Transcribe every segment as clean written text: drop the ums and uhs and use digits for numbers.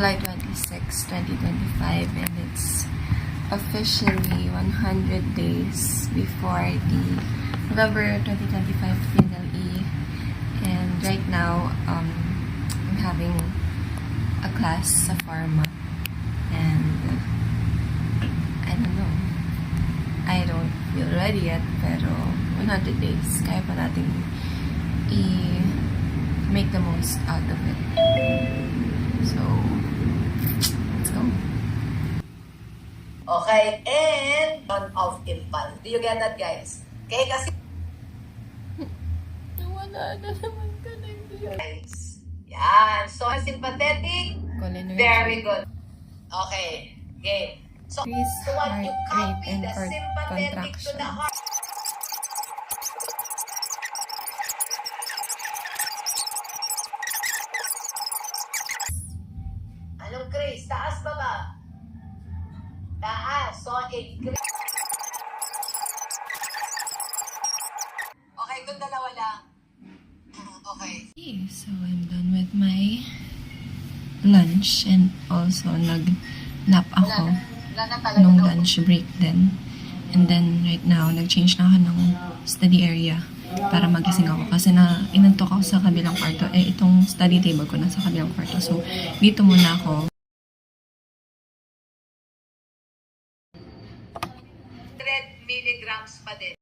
July 26, 2025, and it's officially 100 days before the November 2025 PNLE. And right now, I'm having a class sa pharma, and I don't know. I don't feel ready yet, pero 100 days, kaya pa natin make the most out of it. So, let's go. Okay, and on of impulse. Do you get that, guys? Okay, kasi Nawala na naman ka na guys, yan. So, sympathetic, very good. Okay, game. So, Increase what you heart rate copy and the sympathetic to the contraction. heart. Anong Chris? Taas ba ba? Taas. So, increase. Okay, kung dalawa lang. Okay. Okay, so I'm done with my lunch, and also nag-nap ako Wala na talaga. nung lunch break din. And then right now, nag-change na ako ng study area para magising ako kasi inantok ako sa kabilang kwarto. Itong study table ko nasa kabilang kwarto. So, dito muna ako. 100 milligrams pa din.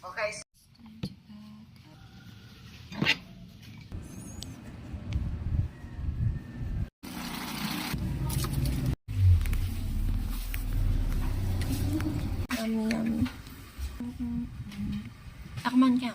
Okay. Yummy, yummy. Takman ka.